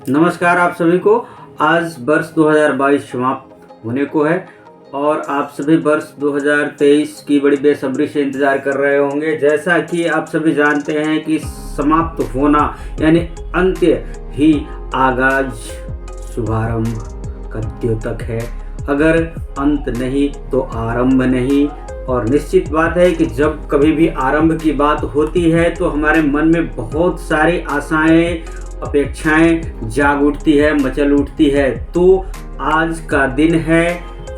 नमस्कार आप सभी को। आज वर्ष 2022 समाप्त होने को है और आप सभी वर्ष 2023 की बड़ी बेसब्री से इंतज़ार कर रहे होंगे। जैसा कि आप सभी जानते हैं कि समाप्त होना यानी अंत्य ही आगाज शुभारंभ का द्योतक है। अगर अंत नहीं तो आरंभ नहीं। और निश्चित बात है कि जब कभी भी आरंभ की बात होती है तो हमारे मन में बहुत सारी आशाएं, अपेक्षाएं जाग उठती है, मचल उठती है। तो आज का दिन है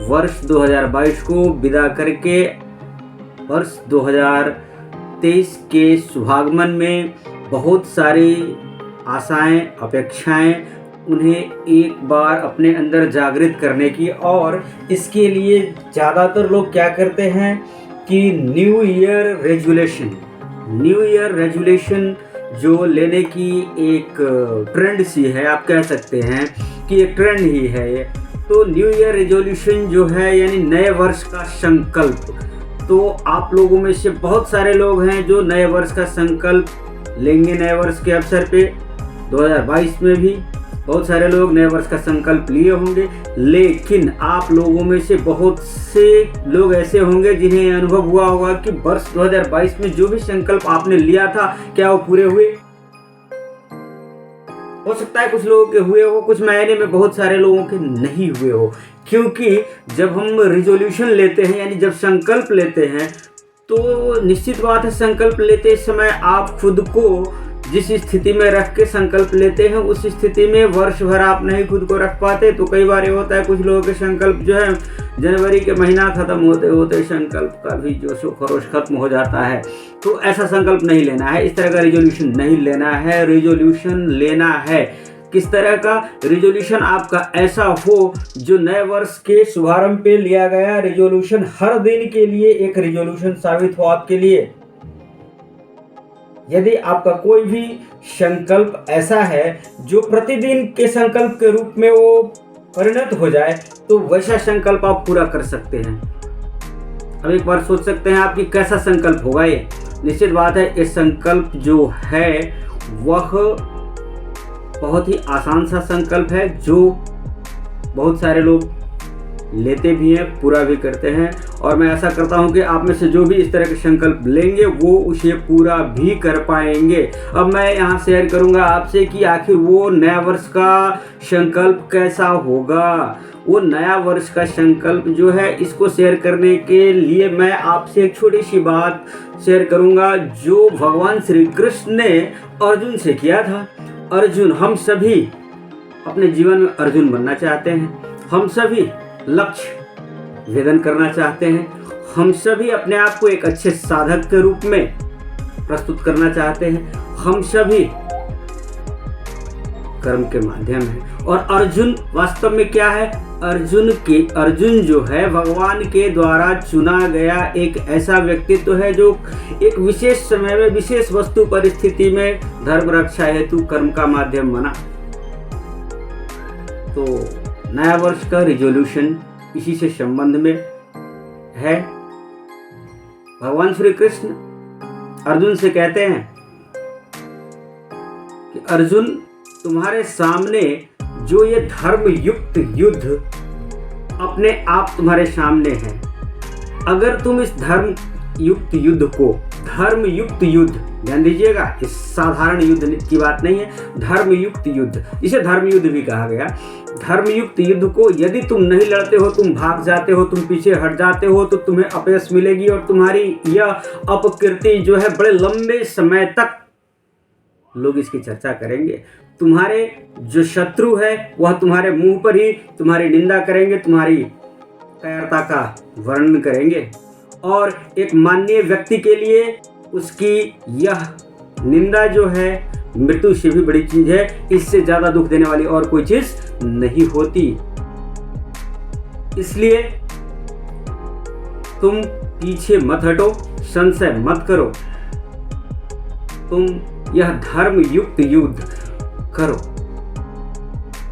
वर्ष 2022 को विदा करके वर्ष 2023 के शुभागमन में बहुत सारी आशाएं, अपेक्षाएं उन्हें एक बार अपने अंदर जागृत करने की। और इसके लिए ज़्यादातर लोग क्या करते हैं कि न्यू ईयर रेजुलेशन जो लेने की एक ट्रेंड सी है, आप कह सकते हैं कि एक ट्रेंड ही है ये। तो न्यू ईयर रेजोल्यूशन जो है यानी नए वर्ष का संकल्प। तो आप लोगों में से बहुत सारे लोग हैं जो नए वर्ष का संकल्प लेंगे। नए वर्ष के अवसर पे 2022 में भी बहुत सारे लोग नए वर्ष का संकल्प लिए होंगे, लेकिन आप लोगों में से बहुत से लोग ऐसे होंगे जिन्हें अनुभव हुआ होगा कि वर्ष 2022 में जो भी संकल्प आपने लिया था क्या वो पूरे हुए। हो सकता है कुछ लोगों के हुए हो, कुछ महीने में बहुत सारे लोगों के नहीं हुए हो। क्योंकि जब हम रिजोल्यूशन लेते हैं यानी जब संकल्प लेते हैं तो निश्चित बात है संकल्प लेते समय आप खुद को जिस स्थिति में रख के संकल्प लेते हैं उस स्थिति में वर्ष भर आप नहीं खुद को रख पाते। तो कई बार ये होता है कुछ लोगों के संकल्प जो है जनवरी के महीना खत्म होते होते संकल्प का भी जोशो खरोश खत्म हो जाता है। तो ऐसा संकल्प नहीं लेना है, इस तरह का रिजोल्यूशन नहीं लेना है। रिजोल्यूशन लेना है किस तरह का? रिजोल्यूशन आपका ऐसा हो जो नए वर्ष के शुभारंभ पे लिया गया रिजोल्यूशन हर दिन के लिए एक रिजोल्यूशन साबित हो आपके लिए। यदि आपका कोई भी संकल्प ऐसा है जो प्रतिदिन के संकल्प के रूप में वो परिणत हो जाए तो वैसा संकल्प आप पूरा कर सकते हैं। अब एक बार सोच सकते हैं आप कि कैसा संकल्प होगा ये। निश्चित बात है ये संकल्प जो है वह बहुत ही आसान सा संकल्प है जो बहुत सारे लोग लेते भी हैं, पूरा भी करते हैं। और मैं ऐसा करता हूं कि आप में से जो भी इस तरह के संकल्प लेंगे वो उसे पूरा भी कर पाएंगे। अब मैं यहाँ शेयर करूंगा आपसे कि आखिर वो नया वर्ष का संकल्प कैसा होगा। वो नया वर्ष का संकल्प जो है इसको शेयर करने के लिए मैं आपसे एक छोटी सी बात शेयर करूंगा जो भगवान श्री कृष्ण ने अर्जुन से किया था। अर्जुन, हम सभी अपने जीवन में अर्जुन बनना चाहते हैं, हम सभी लक्ष्य वेदन करना चाहते हैं, हम सभी अपने आप को एक अच्छे साधक के रूप में प्रस्तुत करना चाहते हैं, हम सभी कर्म के माध्यम हैं। और अर्जुन वास्तव में क्या है? अर्जुन जो है भगवान के द्वारा चुना गया एक ऐसा व्यक्तित्व है जो एक विशेष समय में विशेष वस्तु परिस्थिति में धर्म रक्षा हेतु कर्म का माध्यम बना। तो नया वर्ष का रिजोल्यूशन इसी से संबंध में है। भगवान श्री कृष्ण अर्जुन से कहते हैं कि अर्जुन, तुम्हारे सामने जो ये धर्म युक्त युद्ध अपने आप तुम्हारे सामने है, अगर तुम इस धर्म युक्त युद्ध ध्यान दीजिएगा, इस साधारण युद्ध की बात नहीं है, धर्मयुक्त युद्ध, इसे धर्मयुद्ध भी कहा गया। धर्मयुक्त युद्ध को यदि तुम नहीं लड़ते हो, तुम भाग जाते हो, तुम पीछे हट जाते हो तो तुम्हें अपयश मिलेगी और तुम्हारी यह अपकीर्ति जो है बड़े लंबे समय तक लोग इसकी चर्चा करेंगे। तुम्हारे जो शत्रु है वह तुम्हारे मुंह पर ही तुम्हारी निंदा करेंगे, तुम्हारी कायरता का वर्णन करेंगे। और एक माननीय व्यक्ति के लिए उसकी यह निंदा जो है मृत्यु से भी बड़ी चीज है, इससे ज्यादा दुख देने वाली और कोई चीज नहीं होती। इसलिए तुम पीछे मत हटो, संशय मत करो, तुम यह धर्म युक्त युद्ध करो।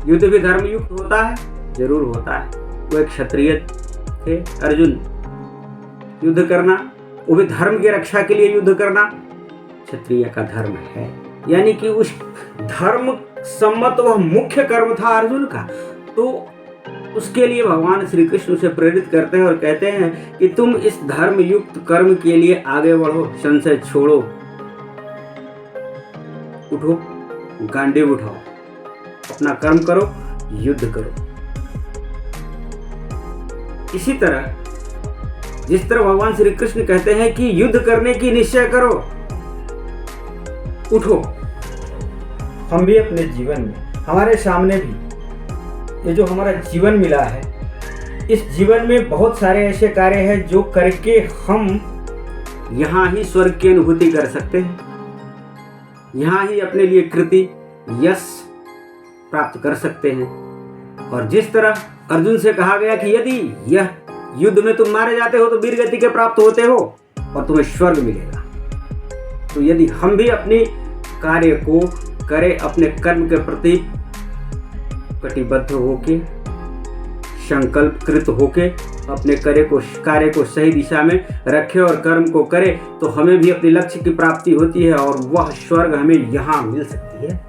युद्ध भी धर्म युक्त होता है, जरूर होता है। वो एक क्षत्रिय थे अर्जुन, युद्ध करना वो भी धर्म की रक्षा के लिए युद्ध करना क्षत्रिय का धर्म है। यानी कि उस धर्म सम्मत वह मुख्य कर्म था अर्जुन का। तो उसके लिए भगवान श्री कृष्ण उसे प्रेरित करते हैं और कहते हैं कि तुम इस धर्म युक्त कर्म के लिए आगे बढ़ो, संशय छोड़ो, उठो, गांडीव उठाओ, अपना कर्म करो, युद्ध करो। इसी तरह जिस तरह भगवान श्री कृष्ण कहते हैं कि युद्ध करने की निश्चय करो, उठो, हम भी अपने जीवन में, हमारे सामने भी ये जो हमारा जीवन मिला है, इस जीवन में बहुत सारे ऐसे कार्य हैं जो करके हम यहाँ ही स्वर्ग की अनुभूति कर सकते हैं, यहाँ ही अपने लिए कृति यश प्राप्त कर सकते हैं। और जिस तरह अर्जुन से कहा गया कि यदि यह युद्ध में तुम मारे जाते हो तो वीर गति के प्राप्त होते हो और तुम्हें स्वर्ग मिलेगा, तो यदि हम भी अपनी कार्य को करें, अपने कर्म के प्रति कटिबद्ध होके, संकल्पकृत होके अपने कार्य को सही दिशा में रखें और कर्म को करें, तो हमें भी अपने लक्ष्य की प्राप्ति होती है और वह स्वर्ग हमें यहाँ मिल सकती है।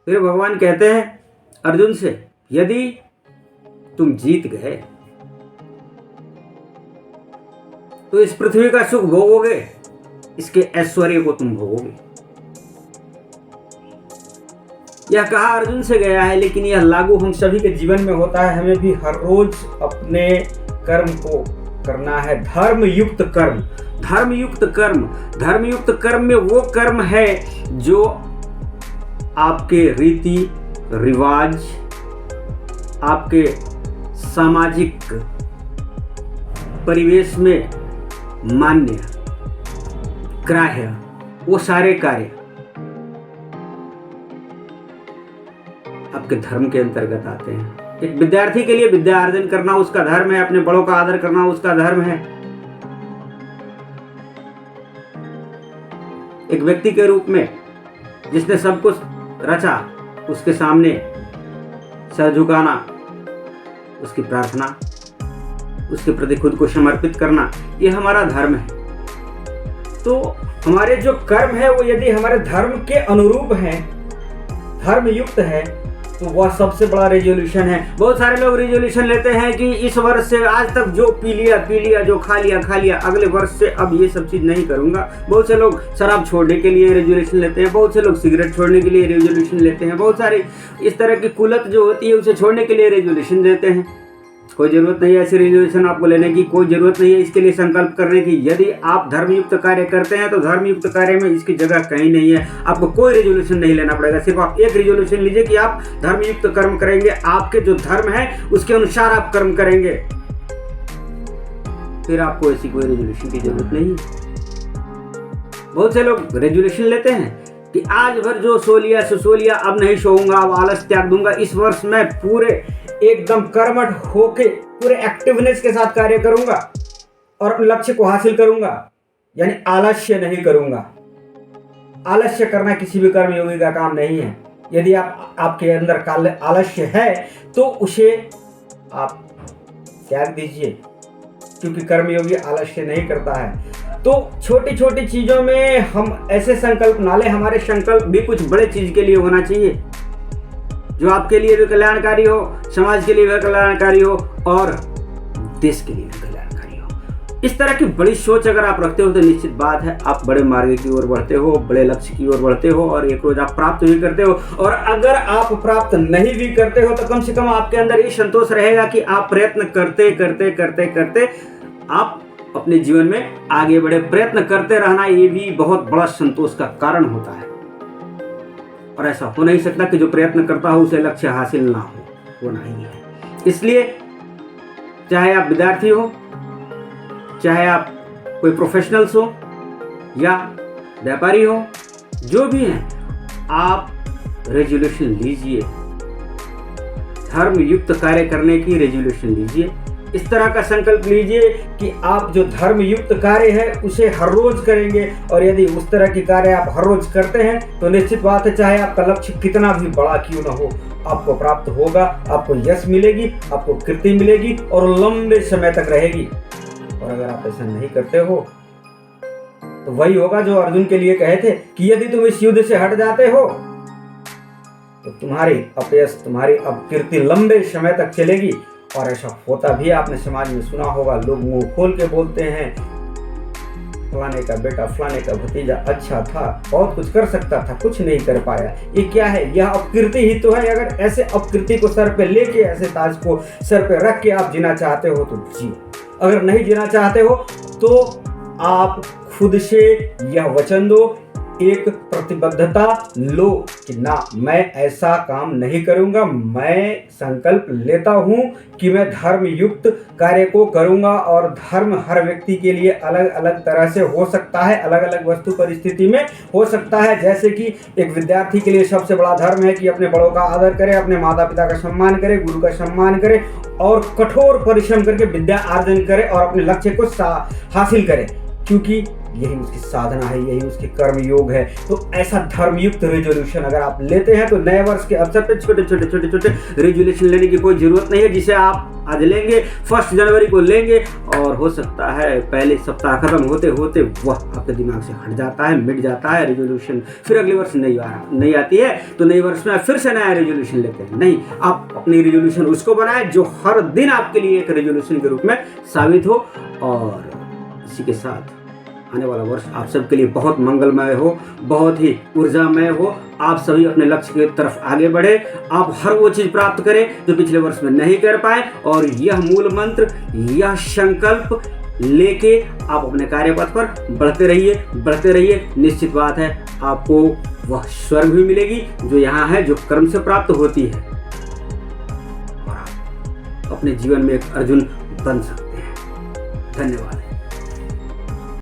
फिर भगवान कहते हैं अर्जुन से, यदि तुम जीत गए तो इस पृथ्वी का सुख भोगोगे, इसके ऐश्वर्य को तुम भोगोगे। यह कहा अर्जुन से गया है, लेकिन यह लागू हम सभी के जीवन में होता है। हमें भी हर रोज अपने कर्म को करना है, धर्मयुक्त कर्म। धर्मयुक्त कर्म, धर्मयुक्त कर्म में वो कर्म है जो आपके रीति रिवाज, आपके सामाजिक परिवेश में मान्य, ग्राह्य, वो सारे कार्य आपके धर्म के अंतर्गत आते हैं। एक विद्यार्थी के लिए विद्या अर्जन करना उसका धर्म है, अपने बड़ों का आदर करना उसका धर्म है। एक व्यक्ति के रूप में जिसने सब कुछ रचा, उसके सामने सर झुकाना, उसकी प्रार्थना, उसके प्रति खुद को समर्पित करना, ये हमारा धर्म है। तो हमारे जो कर्म है वो यदि हमारे धर्म के अनुरूप हैं, धर्मयुक्त है, तो वह सबसे बड़ा रेजोल्यूशन है। बहुत सारे लोग रेजोल्यूशन लेते हैं कि इस वर्ष से आज तक जो पी लिया, जो खा लिया, अगले वर्ष से अब ये सब चीज़ नहीं करूँगा। बहुत से लोग शराब छोड़ने के लिए रेजोल्यूशन लेते हैं, बहुत से लोग सिगरेट छोड़ने के लिए रेजोल्यूशन लेते हैं, बहुत सारी इस तरह की कुलत जो होती है उसे छोड़ने के लिए रेजोल्यूशन देते हैं। कोई ज़रूरत नहीं है ऐसे रेजोल्यूशन आपको लेने की, कोई ज़रूरत नहीं है इसके लिए संकल्प करने की। यदि आप धर्मयुक्त कार्य करते हैं तो धर्मयुक्त कार्य में इसकी जगह कहीं नहीं है। आपको कोई रेजोल्यूशन नहीं लेना पड़ेगा, सिर्फ आप एक रेजोल्यूशन लीजिए कि आप धर्मयुक्त कर्म करेंगे, आपके जो धर्म है उसके अनुसार आप कर्म करेंगे, फिर आपको ऐसी कोई रेजोल्यूशन की जरूरत नहीं है। बहुत से लोग रेजोल्यूशन लेते हैं कि आज भर जो सो लिया, अब नहीं सोऊंगा, अब आलस त्याग दूंगा, इस वर्ष मैं पूरे एकदम कर्मठ होके पूरे एक्टिवनेस के साथ कार्य करूंगा और अपने लक्ष्य को हासिल करूंगा, यानी आलस्य नहीं करूंगा। आलस्य करना किसी भी कर्म योगी का काम नहीं है। यदि आपके अंदर आलस्य है तो उसे आप त्याग दीजिए, क्योंकि कर्मयोगी आलस्य नहीं करता है। तो छोटी छोटी चीजों में हम ऐसे संकल्प ना लें, हमारे संकल्प भी कुछ बड़े चीज के लिए होना चाहिए, जो आपके लिए भी कल्याणकारी हो, समाज के लिए भी कल्याणकारी हो और देश के लिए भी कल्याणकारी हो। इस तरह की बड़ी सोच अगर आप रखते हो तो निश्चित बात है आप बड़े मार्ग की ओर बढ़ते हो, बड़े लक्ष्य की ओर बढ़ते हो और एक रोज आप प्राप्त भी करते हो। और अगर आप प्राप्त नहीं भी करते हो तो कम से कम आपके अंदर ये संतोष रहेगा कि आप प्रयत्न करते करते करते करते आप अपने जीवन में आगे बढ़े। प्रयत्न करते रहना ये भी बहुत बड़ा संतोष का कारण होता है, और ऐसा हो नहीं सकता कि जो प्रयत्न करता हो उसे लक्ष्य हासिल ना हो, वो नहीं है। इसलिए चाहे आप विद्यार्थी हो, चाहे आप कोई प्रोफेशनल्स हो या व्यापारी हो, जो भी हैं, आप रेजोल्यूशन लीजिए, धर्मयुक्त कार्य करने की रेजोल्यूशन लीजिए। इस तरह का संकल्प लीजिए कि आप जो धर्मयुक्त कार्य है उसे हर रोज करेंगे, और यदि उस तरह की कार्य आप हर रोज करते हैं तो निश्चित बात है चाहे आपका लक्ष्य कितना भी बड़ा क्यों न हो, आपको प्राप्त होगा, आपको यश मिलेगी, आपको कीर्ति मिलेगी और लंबे समय तक रहेगी। और अगर आप ऐसा नहीं करते हो तो वही होगा जो अर्जुन के लिए कहे थे कि यदि तुम इस युद्ध से हट जाते हो तो तुम्हारी अपयश, तुम्हारी अपकीर्ति लंबे समय तक चलेगी। और ऐसा होता भी, आपने समाज में सुना होगा, लोग मुंह खोल के बोलते हैं फलाने का बेटा, फलाने का भतीजा अच्छा था, बहुत कुछ कर सकता था, कुछ नहीं कर पाया। ये क्या है? यह अपकीर्ति ही तो है। अगर ऐसे अपकीर्ति को सर पे लेके, ऐसे ताज को सर पे रख के आप जीना चाहते हो तो जियो, अगर नहीं जीना चाहते हो तो आप खुद से यह वचन दो, एक प्रतिबद्धता लो कि ना, मैं ऐसा काम नहीं करूंगा। मैं संकल्प लेता हूं कि मैं धर्म युक्त कार्य को करूंगा। और धर्म हर व्यक्ति के लिए अलग अलग तरह से हो सकता है, अलग अलग वस्तु परिस्थिति में हो सकता है। जैसे कि एक विद्यार्थी के लिए सबसे बड़ा धर्म है कि अपने बड़ों का आदर करे, अपने माता पिता का सम्मान करे, गुरु का सम्मान करे और कठोर परिश्रम करके विद्या अर्जन करे और अपने लक्ष्य को हासिल करे, क्योंकि यही उसकी साधना है, यही उसकी कर्म योग है। तो ऐसा धर्मयुक्त रेजोल्यूशन अगर आप लेते हैं तो नए वर्ष के अवसर पर छोटे छोटे रेजोल्यूशन लेने की कोई जरूरत नहीं है, जिसे आप आज लेंगे, 1 जनवरी को लेंगे और हो सकता है पहले सप्ताह खत्म होते होते वह आपके दिमाग से हट जाता है, मिट जाता है रेजोल्यूशन। फिर अगले वर्ष नहीं आती है तो नई वर्ष में फिर से नया रेजोल्यूशन लेते हैं। नहीं, आप अपनी रेजोल्यूशन उसको बनाए जो हर दिन आपके लिए एक रेजोल्यूशन के रूप में साबित हो। और इसी के साथ आने वाला वर्ष आप सबके लिए बहुत मंगलमय हो, बहुत ही ऊर्जामय हो। आप सभी अपने लक्ष्य की तरफ आगे बढ़े, आप हर वो चीज़ प्राप्त करें जो पिछले वर्ष में नहीं कर पाए। और यह मूल मंत्र, यह संकल्प लेके आप अपने कार्यपथ पर बढ़ते रहिए। निश्चित बात है आपको वह स्वर्ग भी मिलेगी जो यहाँ है, जो कर्म से प्राप्त होती है। और आप अपने जीवन में एक अर्जुन बन सकते हैं। धन्यवाद।